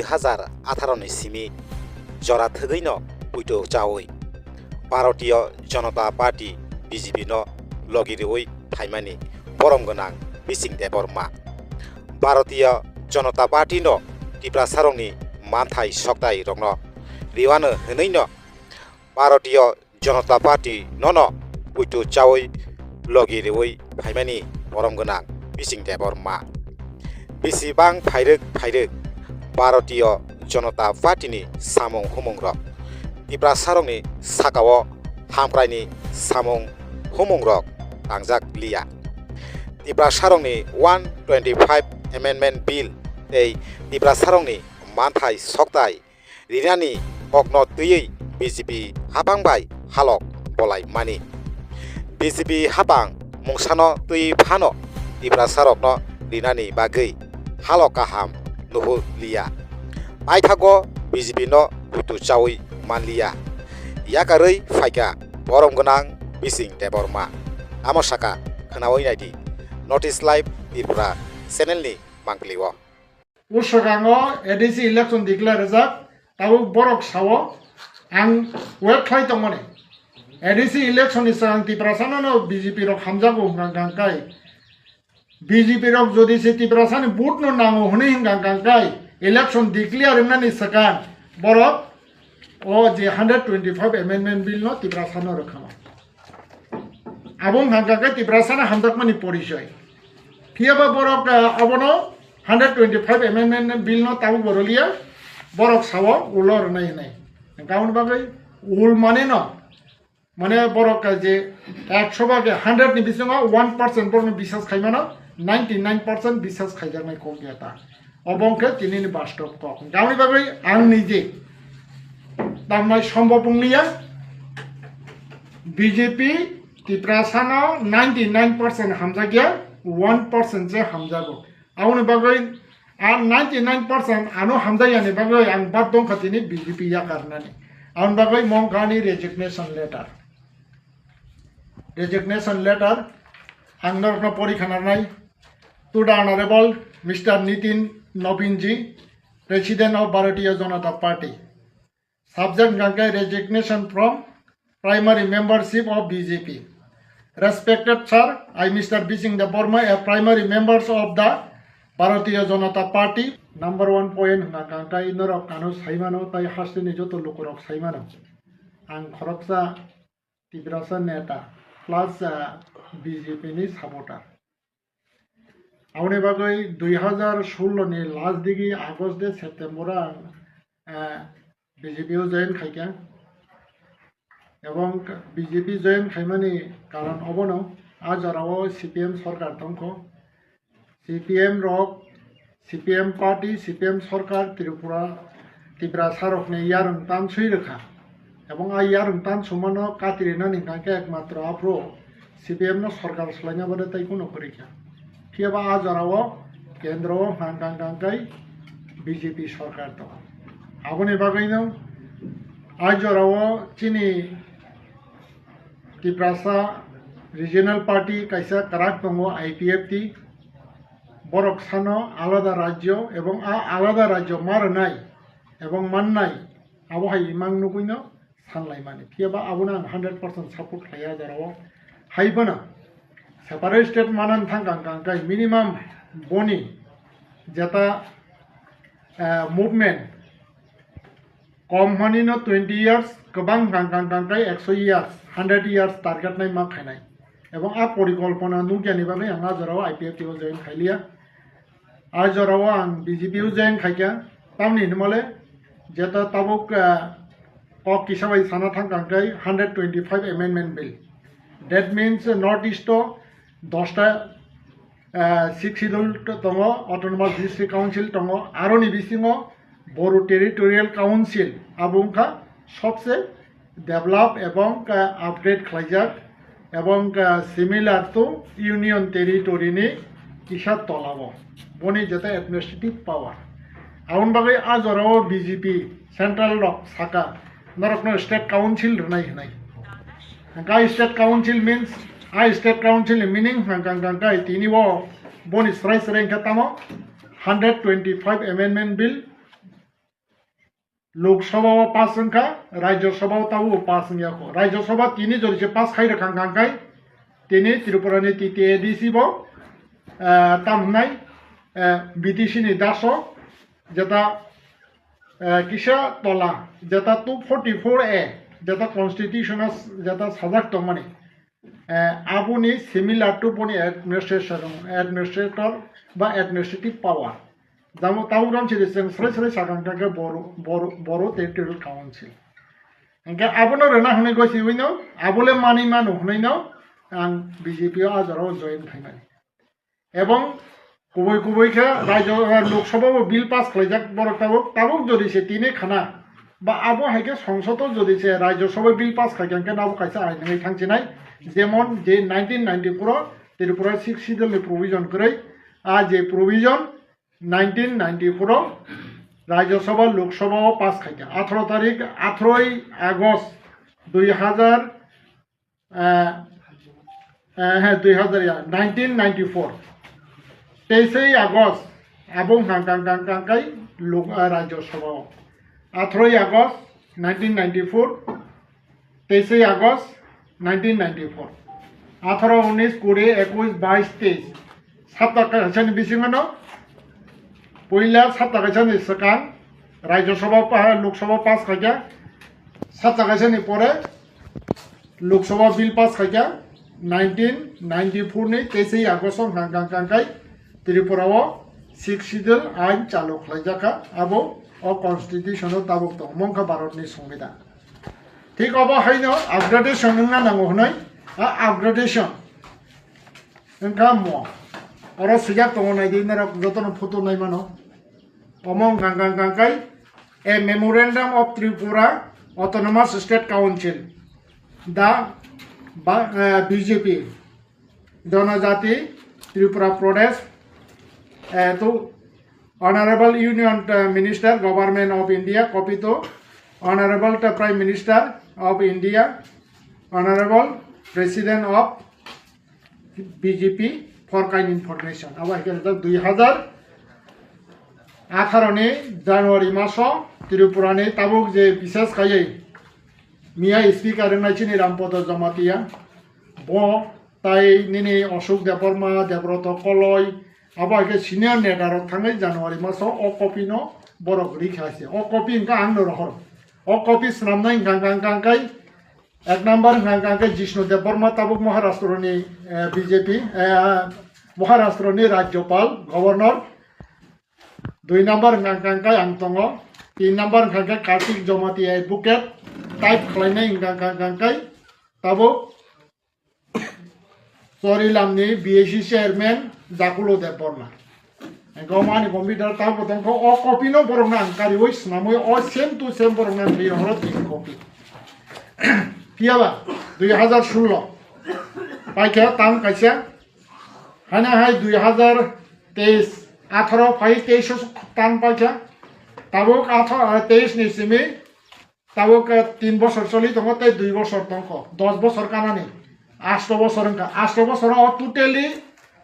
2018 সিমি জরা থগৈ ন পুইটো চাওই ভারতীয় জনতা পার্টি বিজেপি ন লগিরিওই ফাইমানি বরম গনাং বিসিং দেবরমা ভারতীয় জনতা পার্টি ন ত্রিপুরা সারংনি মানথাই সকতাই রং রিওয়ানো হनै ন ভারতীয় জনতা পার্টি ন পুইটো চাওই লগিরিওই ফাইমানি বরম গনাং বিসিং দেবরমা বেসিबां फाइरक भारतीय जनता पार्टी सामं हुमंग रक त्रिपुरा सारंनि साकाव हामप्रायनि सामं हुमंग रक तांजाक लिया त्रिपुरा सारंनि 125 एमेन्डमेन्ट बिल त्रिपुरा सारंनि मानथाय सकताय रिनानि अग्न तैयै बीजेपी हाबांबाय हालक बलाय मानि बीजेपी हाबां मुंसानो तै फानो त्रिपुरा सारकनो रिनानि बागै हालक गाहाम नुहु लिया आइथागो बीजेपी न बुतु चावै मानलिया याकारै फाइका बरम गोनां बिसिं देबरमा आमसाका खोनावै नायदि नर्थ इस्ट लाइव त्रिपुरा चेनेलनि मांगलिव उशगांगो एडिसि इलेक्शन डिक्लेयर जाक ताबो बरक सावो आं वेब खाइ दंमोन एडिसि इलेक्शन इसां त्रिपुरा सानो बीजेपी रो हामजागो गांगांकाय बीजेपी रक जदि से त्रिपुरा सानि बुट न नांगो हनै गांगांकाय इलेक्शन डिक्लेयर होननानै सकान बरक ओ जे 125 एमेन्डमेन्ट बिल न त्रिपुरा सानो रखामा आबुं गांगांकाय त्रिपुरा साना हामजाकमानि परिचय फियाबा बरक अबनो 125 एमेन्डमेन्ट बिल न ताबो बरलिया बरक सावो उलर नै नै गाउन बागै उल माने न माने बरक जे 100 बागे 100 नि बिसङा 1% बरनो बिसास खाइमाना 99% बिसास खाइजानाय को गेता अबंके तिनिनि बास्तव क गाउनि बागै आं निजे तामनाय सम्भव बुंलिया बीजेपी त्रिपुरा साना 99% हामजागिया 1% जे हामजागो आउनि बागै आं 99% आनो हामजायानि बागै आं बाद दंखातिनि बीजेपी या कारनानि आउनि बागै मंगानि रेजिगनेशन लेटर आं नरकना परिखानाय to the Honorable Mr. Nitin Nobinji, President of Bharatiya Janata Party. Subject Gangai resignation from primary membership of BJP. Respected Sir, I Mr. Bising the Burma, a primary members of the Bharatiya Janata Party. Number 1 point Gangai Norok Kano Saimano, Tai Hastini Joto Lukurok Saimano. And Koroksa Tigrasa Neta plus BJP ni supporter. आउने बागै 2016 नि last दिगी August दे September BJP जयन खाइका एवं BJP जयन खाइमानि कारण अबनो आजराव CPM सरकार दंखो CPM रक CPM party CPM सरकार त्रिपुरा सारकने यारं तान सुइरखा एवं आ यारं तान सुमानो कातिरिना निकाके एकमात्र आप्रो सीपीएम न सरकार सलाइना बदे ताइकुनो परीक्षा फियाबा आजराव केंद्र हांगांगांकाय बीजेपी सरकार दं आबोनि बागैनो आजराव चिनि त्रिपुरा रिजनल पार्टी कायसा कराक दङ आईपीएफटी बरक सानो आलादा राज्य एवं आलादा राज्य मारनाय एवं माननाय आबहाय इमां नुगैनो सानलायमानि फियाबा आबोना 100% सापर्ट खाया आजराव हायबोना सेपारेट स्टेट मानन थांगांगांकाय मिनिमाम बनि जेता मुभमेंट कम हनिनो 20 इयर्स गोबां गांगांगांकाय 100 इयर्स 100 इयर्स टारगेट नाय मा खायनाय एवं आ परिकल्पना नुगियानि बागै आं आजराव आईपीएफटी जयन खाइलिया आजराव आं बीजेपी जयन खाइका तामनि नमले जेता ताबुक कक किसाबाय साना थांगांकाय 125 amendment bill that means north east 10टा 6 schedule दङ অটোনমাস डिस्ट्रिक्ट काउन्सिल दङ आरोनि बिसिङाव बरो टेरिटोरियल काउन्सिल आबुंखा सबसे डेभलप एवं आपग्रेड खालायजाक एवं सिमिलार टू यूनियन टेरिटोरिनि किसा तलाव बनि जेता एडमिनिस्ट्रेटिव पावर आउन बागै आजराव बीजेपी सेंट्रल रक साका नरकनो स्टेट काउन्सिल रनाय हनाय गाय state council means I state council meaning Hangangangkai Tiniwo Boni Srice Renkatamo 125 amendment bill লোকসভাও 5 সংখ্যা রাজ্যসভাও তাও 5 সংখ্যা রাজ্যসভা তিনি যদি 5 খাই রাখাं কাंकाई তিনি ত্রিপুরানি তৃতীয় এডিসি বো তামনাই বিটিসি नि दास যেটা কিসা তলা যেটা 244A যেটা কনস্টিটিউশন যেটা সাজাক তো মানে আপনি সিমিলার টু পনি অ্যাডমিনিস্ট্রেটর বা অ্যাডমিনিস্ট্রেটিভ পাওয়ার যেমন তাও রামছে স্রাই স্রাই সাগাंकांके বড় টেরিটরিয়াল কাউন্সিল এনকে আবনো রেনা হনে গইছি উইনো আবলে মানি মানো হনাইনো आं বিজেপি আজরাও জয়েন খাইনাই এবং কুবই রাজ্য লোকসভাও বিল পাস খাইজাক বড় তাবুক যদি সে তিনে খানা বা আবো হাইকে সংসদ যদি সে রাজ্যসভায় বিল পাস খাইজানকে নাবো খাইছে আইন থাকছিনাই যেমন যে 1994 ত্রিপুরা 6 শিডিউল প্রভিজন করে আর যে প্রভিজন 1994 রাজ্যসভা লোকসভাও পাস খাইছে 18 তারিখ 18 আগস্ট 2000 1994 23 আগস্ট আবং কাंकाई লোক রাজ্যসভা 18 আগস্ট 1994 23 আগস্ট 1994 18 19 20 21 22 23 7 টাকা বিসিমানো পয়লা 7 টাকা সকাং রাজ্যসভা লোকসভা পাস খাইয়া 7 টাকা পরে লোকসভা বিল পাস খাইয়া 1994 ni 23 আগস্ট কাंकाई ত্রিপুরাও 6 শিডিউল আইন চালু খাইজাকা আবো ও কনস্টিটিউশন তাবুক তো মংকা ভারতনি সংবিধান ঠিক অব হাইনো আপগ্রেডেশন না নাঙ্গো হনাই আপগ্রেডেশন এনকা মো অর সিজাক তো নাই দিনার যতন ফটো নাই মানো অমং কাंकाई a memorandum of Tripura autonomous state council দা बीजेपी जनजाति त्रिपुरा प्रदेश to honourable union minister government of India copy to honourable prime minister of India honourable president of BJP for kind information अब 2018 नि জানুয়ারি মাস त्रिपुरा नि ताबुक जे विशेष खायै मिया स्पीकर नाइचिनि रामपद जमातिया ब ताई निनि अशोक देबबर्मा देबव्रत कलय आबाके सिनियर नेतार थांनाय जानुवारि मासाव अ कपिनो बरक रिखासे अ कपि इंका आंनो रहर अ कपि स्नामनाय कांकाई एक नम्बर कांकाई जिष्णु देबबर्मा ताबुक महाराष्ट्रनि बीजेपी महाराष्ट्रनि राज्यपाल गवर्नर 2 नम्बर कांकाई आंतंग 3 नम्बर कांकाई कार्तिक जमाति एडवोकेट टाइप खालायनाय कांकाई ताबो सरिलामनि बीएससी चेयरमैन जाकुलो देबबर्मा गमानि कम्पिउटार ताबो तंखौ अ कपिनो बरंना अंकारि ओइ स्नामै अ सेम टू सेम बरंना बिहर 3 कपि कियाबा 2016 पाइका ताम काइसा हाना हाय 2023 18 फाइ 23 ताम पाइका ताबो 23 नि सिमी ताबुक 3 বছর চলি তখন 2 বছর তঙ্ক 10 বছর কানানি 8 বছর 8 বছর টোটালি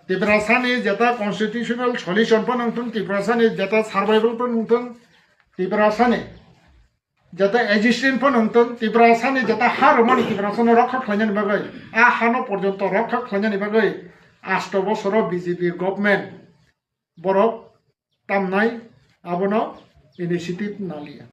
ত্রিপুরাসানি যেটা কনস্টিটিউশনাল সলিউশন পনংতন ত্রিপুরাসানি যেটা সার্ভাইভাল পনংতন ত্রিপুরাসানি যেটা এক্সিস্টেন্ট পনংতন ত্রিপুরাসানি যেটা হার মানে ত্রিপুরাসানি রক্ষা খাইনানি বাগৈ হানো পর্যন্ত রক্ষা খাইনানি বাগৈ 8 বছর বিজেপি গভর্নমেন্ট বরক তামনাই আবনো ইনিশিয়েটিভ নালিয়া